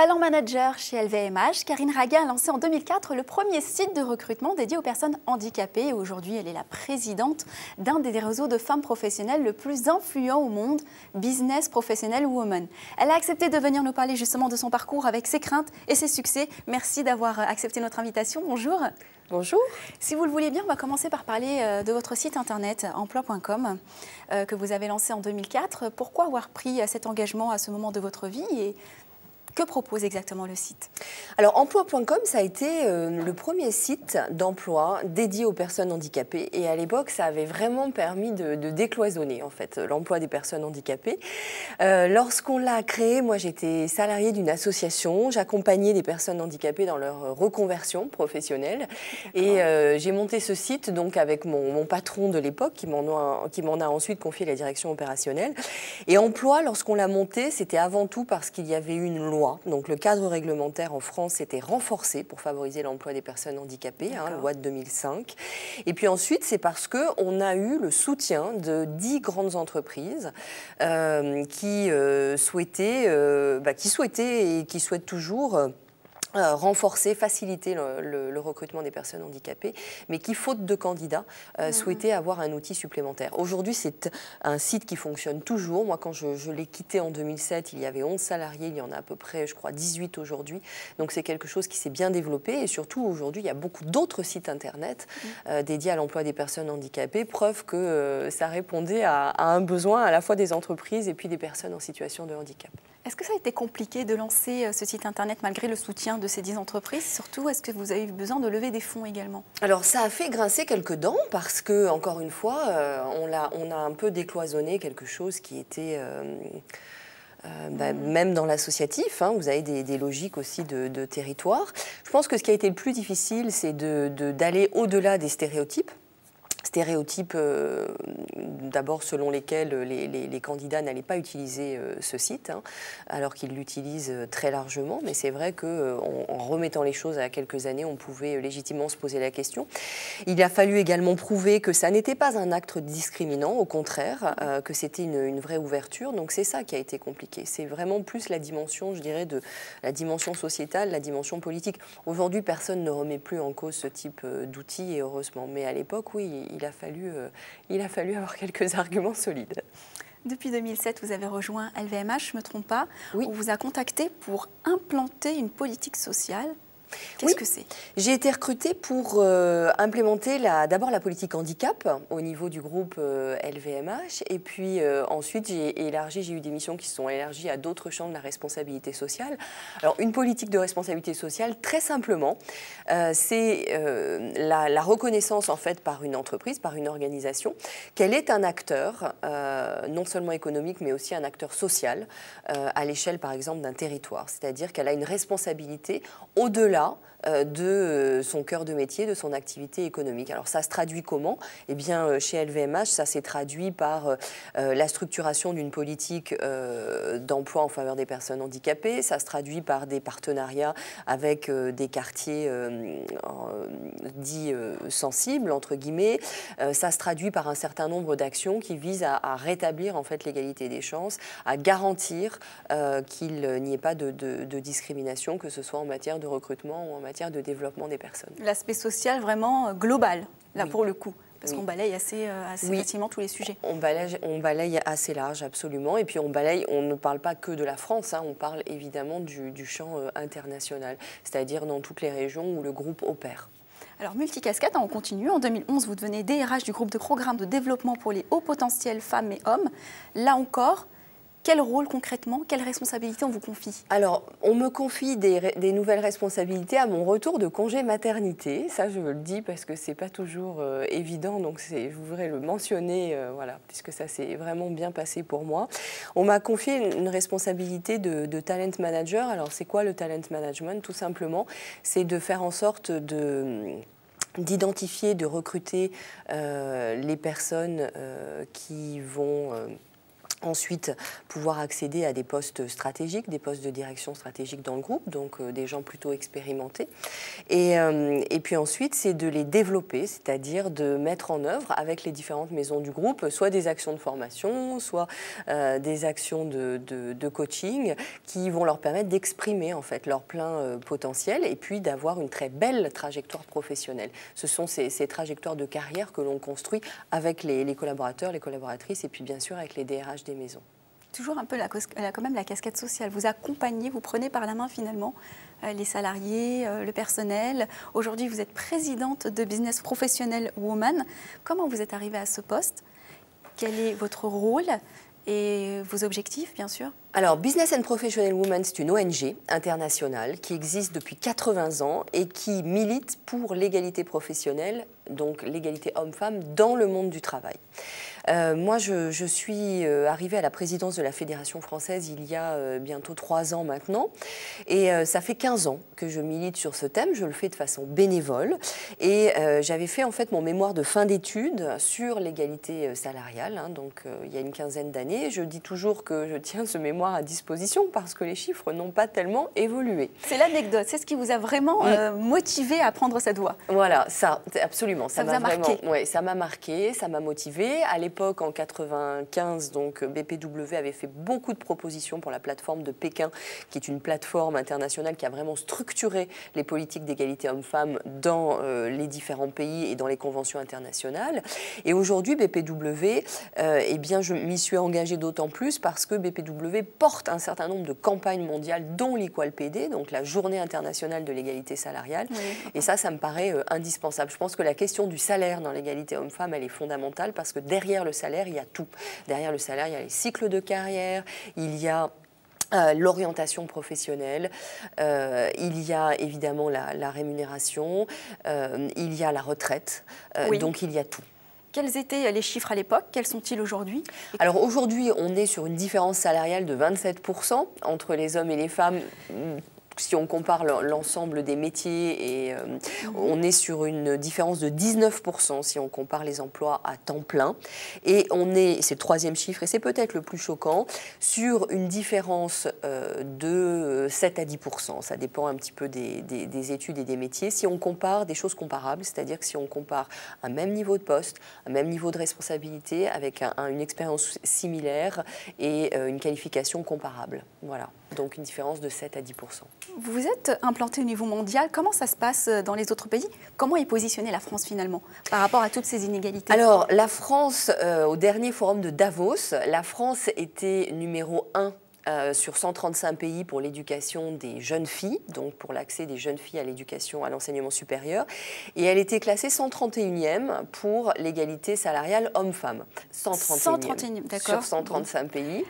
Talent manager chez LVMH, Karine Raga a lancé en 2004 le premier site de recrutement dédié aux personnes handicapées. Et aujourd'hui, elle est la présidente d'un des réseaux de femmes professionnelles le plus influent au monde, Business Professional Women. Elle a accepté de venir nous parler justement de son parcours avec ses craintes et ses succès. Merci d'avoir accepté notre invitation. Bonjour. Bonjour. Si vous le voulez bien, on va commencer par parler de votre site internet emploi.com que vous avez lancé en 2004. Pourquoi avoir pris cet engagement à ce moment de votre vie et que propose exactement le site? Alors, emploi.com, ça a été le premier site d'emploi dédié aux personnes handicapées. Et à l'époque, ça avait vraiment permis de décloisonner, en fait, l'emploi des personnes handicapées. Lorsqu'on l'a créé, moi, j'étais salariée d'une association. J'accompagnais des personnes handicapées dans leur reconversion professionnelle. Et j'ai monté ce site donc avec mon patron de l'époque qui m'en a ensuite confié la direction opérationnelle. Et emploi, lorsqu'on l'a monté, c'était avant tout parce qu'il y avait eu une loi. Donc le cadre réglementaire en France était renforcé pour favoriser l'emploi des personnes handicapées, loi de 2005. Et puis ensuite, c'est parce qu'on a eu le soutien de 10 grandes entreprises qui souhaitaient et qui souhaitent toujours renforcer, faciliter le recrutement des personnes handicapées, mais qui, faute de candidats, souhaitaient avoir un outil supplémentaire. Aujourd'hui, c'est un site qui fonctionne toujours. Moi, quand je l'ai quitté en 2007, il y avait 11 salariés, il y en a à peu près, je crois, 18 aujourd'hui. Donc, c'est quelque chose qui s'est bien développé. Et surtout, aujourd'hui, il y a beaucoup d'autres sites Internet dédiés à l'emploi des personnes handicapées. Preuve que ça répondait à un besoin à la fois des entreprises et puis des personnes en situation de handicap. Est-ce que ça a été compliqué de lancer ce site Internet malgré le soutien de ces 10 entreprises? Surtout, est-ce que vous avez eu besoin de lever des fonds également? Alors, ça a fait grincer quelques dents parce que, encore une fois, on a un peu décloisonné quelque chose qui était... même dans l'associatif, vous avez des logiques aussi de territoire. Je pense que ce qui a été le plus difficile, c'est d'aller au-delà des stéréotypes. Stéréotypes d'abord selon lesquels les candidats n'allaient pas utiliser ce site, alors qu'ils l'utilisent très largement. Mais c'est vrai qu'en remettant les choses à quelques années, on pouvait légitimement se poser la question. Il a fallu également prouver que ça n'était pas un acte discriminant, au contraire, que c'était une vraie ouverture. Donc c'est ça qui a été compliqué. C'est vraiment plus la dimension, je dirais, de la dimension sociétale, la dimension politique. Aujourd'hui, personne ne remet plus en cause ce type d'outils, et heureusement. Mais à l'époque, oui, il a fallu avoir quelques arguments solides. Depuis 2007, vous avez rejoint LVMH, je ne me trompe pas. Oui. On vous a contacté pour implanter une politique sociale. Qu'est-ce que c'est? J'ai été recrutée pour implémenter d'abord la politique handicap au niveau du groupe LVMH. Et puis ensuite, j'ai eu des missions qui se sont élargies à d'autres champs de la responsabilité sociale. Alors, une politique de responsabilité sociale, très simplement, c'est la reconnaissance en fait par une entreprise, par une organisation, qu'elle est un acteur, non seulement économique, mais aussi un acteur social, à l'échelle, par exemple, d'un territoire. C'est-à-dire qu'elle a une responsabilité au-delà de son cœur de métier, de son activité économique. Alors ça se traduit comment? Eh bien, chez LVMH, ça s'est traduit par la structuration d'une politique d'emploi en faveur des personnes handicapées. Ça se traduit par des partenariats avec des quartiers dits sensibles, entre guillemets. Ça se traduit par un certain nombre d'actions qui visent à rétablir en fait l'égalité des chances, à garantir qu'il n'y ait pas de discrimination, que ce soit en matière de recrutement ou en matière de développement des personnes. L'aspect social vraiment global, là Oui. pour le coup, parce Oui. qu'on balaye assez Oui. facilement tous les sujets. On balaye assez large, absolument. Et puis on ne parle pas que de la France, on parle évidemment du champ international, c'est-à-dire dans toutes les régions où le groupe opère. Alors, multicasquette, on continue. En 2011, vous devenez DRH du groupe de programme de développement pour les hauts potentiels femmes et hommes. Là encore, quel rôle concrètement, quelles responsabilités on vous confie? Alors, on me confie des nouvelles responsabilités à mon retour de congé maternité. Ça, je le dis parce que c'est pas toujours évident, donc je voudrais le mentionner, puisque ça s'est vraiment bien passé pour moi. On m'a confié une responsabilité de talent manager. Alors, c'est quoi le talent management? Tout simplement, c'est de faire en sorte d'identifier, de recruter les personnes qui vont Ensuite, pouvoir accéder à des postes stratégiques, des postes de direction stratégique dans le groupe, donc des gens plutôt expérimentés. Et puis ensuite, c'est de les développer, c'est-à-dire de mettre en œuvre avec les différentes maisons du groupe, soit des actions de formation, soit des actions de coaching qui vont leur permettre d'exprimer en fait leur plein potentiel et puis d'avoir une très belle trajectoire professionnelle. Ce sont ces trajectoires de carrière que l'on construit avec les collaborateurs, les collaboratrices et puis bien sûr avec les DRH des maisons. Toujours un peu quand même la casquette sociale. Vous accompagnez, vous prenez par la main finalement les salariés, le personnel. Aujourd'hui, vous êtes présidente de Business Professional Woman. Comment vous êtes arrivée à ce poste? Quel est votre rôle et vos objectifs, bien sûr? Alors, Business and Professional Women, c'est une ONG internationale qui existe depuis 80 ans et qui milite pour l'égalité professionnelle, donc l'égalité homme-femme dans le monde du travail. Moi, je suis arrivée à la présidence de la Fédération française il y a bientôt 3 ans maintenant. Et ça fait 15 ans que je milite sur ce thème. Je le fais de façon bénévole. Et j'avais fait en fait mon mémoire de fin d'études sur l'égalité salariale, hein, donc il y a une quinzaine d'années. Je dis toujours que je tiens ce mémoire à disposition parce que les chiffres n'ont pas tellement évolué. C'est l'anecdote, c'est ce qui vous a vraiment motivé à prendre cette voie. Voilà, ça, absolument. Ça vous a marqué? Oui, ça m'a marqué, ça m'a motivé. À l'époque, en 95, donc, BPW avait fait beaucoup de propositions pour la plateforme de Pékin, qui est une plateforme internationale qui a vraiment structuré les politiques d'égalité hommes-femmes dans les différents pays et dans les conventions internationales. Et aujourd'hui, BPW, eh bien, je m'y suis engagée d'autant plus parce que BPW porte un certain nombre de campagnes mondiales, dont l'Equal PD, donc la Journée internationale de l'égalité salariale. Oui. Et ça me paraît indispensable. Je pense que la question du salaire dans l'égalité homme-femme, elle est fondamentale parce que derrière le salaire, il y a tout. Derrière le salaire, il y a les cycles de carrière, il y a l'orientation professionnelle, il y a évidemment la rémunération, il y a la retraite, oui. Donc il y a tout. Quels étaient les chiffres à l'époque? Quels sont-ils aujourd'hui? Alors aujourd'hui, on est sur une différence salariale de 27% entre les hommes et les femmes. Si on compare l'ensemble des métiers, et on est sur une différence de 19% si on compare les emplois à temps plein. Et on est, c'est le troisième chiffre, et c'est peut-être le plus choquant, sur une différence de 7 à 10%. Ça dépend un petit peu des études et des métiers. Si on compare des choses comparables, c'est-à-dire que si on compare un même niveau de poste, un même niveau de responsabilité, avec une expérience similaire et une qualification comparable. Voilà, donc une différence de 7 à 10%. Vous vous êtes implanté au niveau mondial. Comment ça se passe dans les autres pays? Comment est positionnée la France finalement par rapport à toutes ces inégalités? Alors, la France, au dernier forum de Davos, la France était numéro 1 sur 135 pays pour l'éducation des jeunes filles, donc pour l'accès des jeunes filles à l'éducation, à l'enseignement supérieur. Et elle était classée 131e pour l'égalité salariale homme-femme. 131e, sur 135 pays.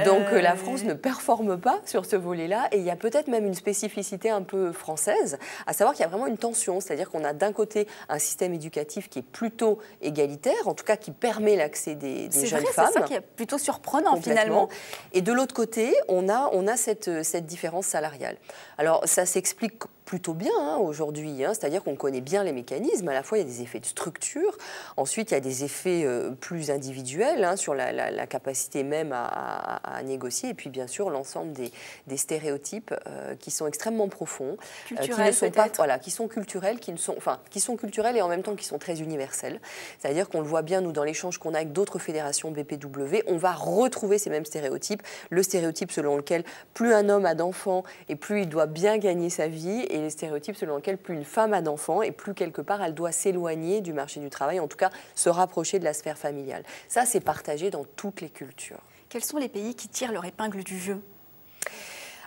Donc la France ne performe pas sur ce volet-là. Et il y a peut-être même une spécificité un peu française, à savoir qu'il y a vraiment une tension. C'est-à-dire qu'on a d'un côté un système éducatif qui est plutôt égalitaire, en tout cas qui permet l'accès des jeunes femmes. C'est ça qui est plutôt surprenant finalement. Et de l'autre côté, on a cette différence salariale. Alors, ça s'explique plutôt bien aujourd'hui, c'est-à-dire qu'on connaît bien les mécanismes. À la fois, il y a des effets de structure, ensuite, il y a des effets plus individuels sur la capacité même à négocier, et puis bien sûr, l'ensemble des stéréotypes qui sont extrêmement profonds, qui ne sont pas, voilà, qui sont culturels, qui sont culturels et en même temps qui sont très universels. C'est-à-dire qu'on le voit bien, nous, dans l'échange qu'on a avec d'autres fédérations BPW, on va retrouver ces mêmes stéréotypes, le stéréotype selon lequel plus un homme a d'enfants et plus il doit bien gagner sa vie, et les stéréotypes selon lesquels plus une femme a d'enfants et plus quelque part elle doit s'éloigner du marché du travail, en tout cas se rapprocher de la sphère familiale. Ça, c'est partagé dans toutes les cultures. Quels sont les pays qui tirent leur épingle du jeu?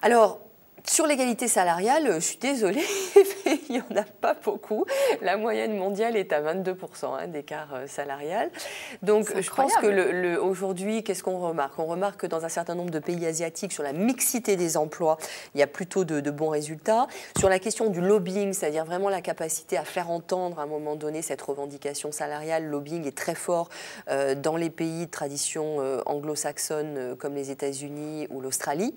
Alors, sur l'égalité salariale, je suis désolée, il n'y en a pas beaucoup. La moyenne mondiale est à 22% d'écart salarial. Donc je pense que aujourd'hui, qu'est-ce qu'on remarque? On remarque que dans un certain nombre de pays asiatiques, sur la mixité des emplois, il y a plutôt de bons résultats. Sur la question du lobbying, c'est-à-dire vraiment la capacité à faire entendre à un moment donné cette revendication salariale, le lobbying est très fort dans les pays de tradition anglo-saxonne comme les États-Unis ou l'Australie.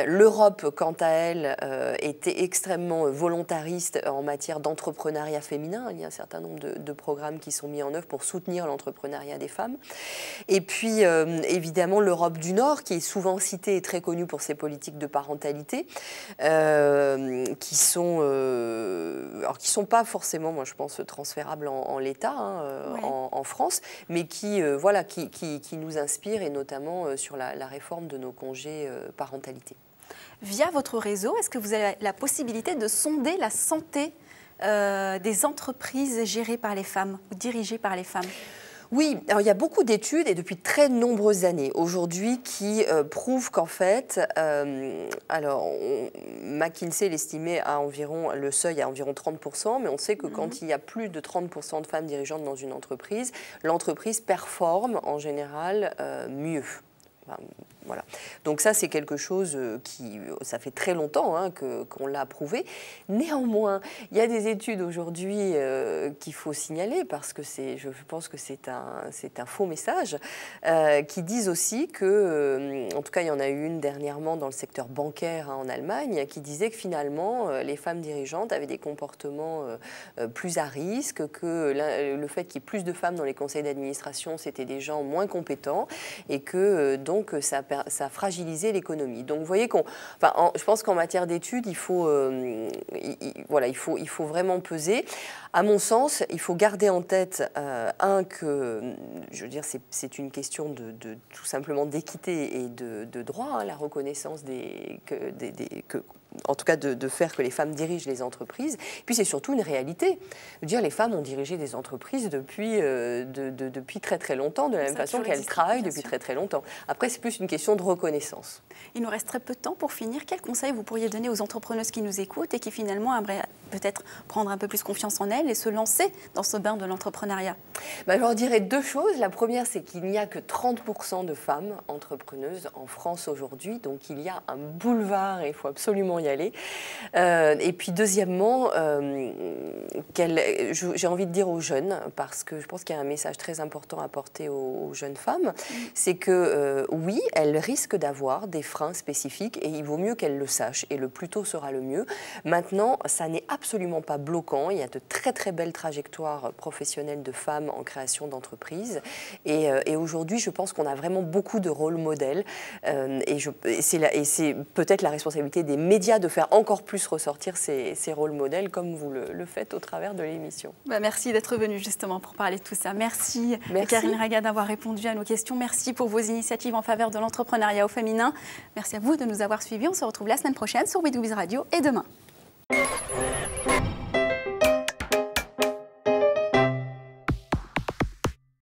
L'Europe, quant à Israël était extrêmement volontariste en matière d'entrepreneuriat féminin. Il y a un certain nombre de programmes qui sont mis en œuvre pour soutenir l'entrepreneuriat des femmes. Et puis, évidemment, l'Europe du Nord, qui est souvent citée et très connue pour ses politiques de parentalité, qui sont pas forcément, moi je pense, transférables en l'état, oui. en France, mais qui nous inspirent, et notamment sur la réforme de nos congés parentalité. Via votre réseau, est-ce que vous avez la possibilité de sonder la santé des entreprises gérées par les femmes ou dirigées par les femmes ? Oui, alors il y a beaucoup d'études et depuis très nombreuses années aujourd'hui qui prouvent qu'en fait, McKinsey l'estimait à environ, le seuil à environ 30%, mais on sait que quand il y a plus de 30% de femmes dirigeantes dans une entreprise, l'entreprise performe en général mieux. Enfin, voilà. Donc ça, c'est quelque chose ça fait très longtemps qu'on l'a prouvé. Néanmoins, il y a des études aujourd'hui qu'il faut signaler parce que je pense que c'est un faux message, qui disent aussi que, en tout cas, il y en a eu une dernièrement dans le secteur bancaire en Allemagne, qui disait que finalement, les femmes dirigeantes avaient des comportements plus à risque, que le fait qu'il y ait plus de femmes dans les conseils d'administration, c'était des gens moins compétents et que donc ça a fragilisé l'économie. Donc vous voyez je pense qu'en matière d'études, il faut vraiment peser. À mon sens, il faut garder en tête que, je veux dire, c'est une question tout simplement d'équité et de droit, la reconnaissance en tout cas de faire que les femmes dirigent les entreprises. Puis c'est surtout une réalité. Je veux dire, les femmes ont dirigé des entreprises depuis très très longtemps, de la même façon qu'elles travaillent depuis très très longtemps. Après, c'est plus une question de reconnaissance. Il nous reste très peu de temps pour finir. Quels conseils vous pourriez donner aux entrepreneuses qui nous écoutent et qui finalement aimeraient peut-être prendre un peu plus confiance en elles et se lancer dans ce bain de l'entrepreneuriat? Je leur dirais deux choses. La première, c'est qu'il n'y a que 30% de femmes entrepreneuses en France aujourd'hui. Donc il y a un boulevard et il faut absolument y aller. Et puis deuxièmement, j'ai envie de dire aux jeunes, parce que je pense qu'il y a un message très important à porter aux jeunes femmes, c'est que oui, elles risquent d'avoir des freins spécifiques et il vaut mieux qu'elles le sachent et le plus tôt sera le mieux. Maintenant, ça n'est absolument pas bloquant. Il y a de très très belles trajectoires professionnelles de femmes en création d'entreprises et aujourd'hui, je pense qu'on a vraiment beaucoup de rôles modèles et c'est peut-être la responsabilité des médias de faire encore plus ressortir ces rôles modèles comme vous le faites au travers de l'émission. Merci d'être venue justement pour parler de tout ça. Merci. Karine Raga d'avoir répondu à nos questions. Merci pour vos initiatives en faveur de l'entrepreneuriat au féminin. Merci à vous de nous avoir suivis. On se retrouve la semaine prochaine sur We Do Biz Radio et demain.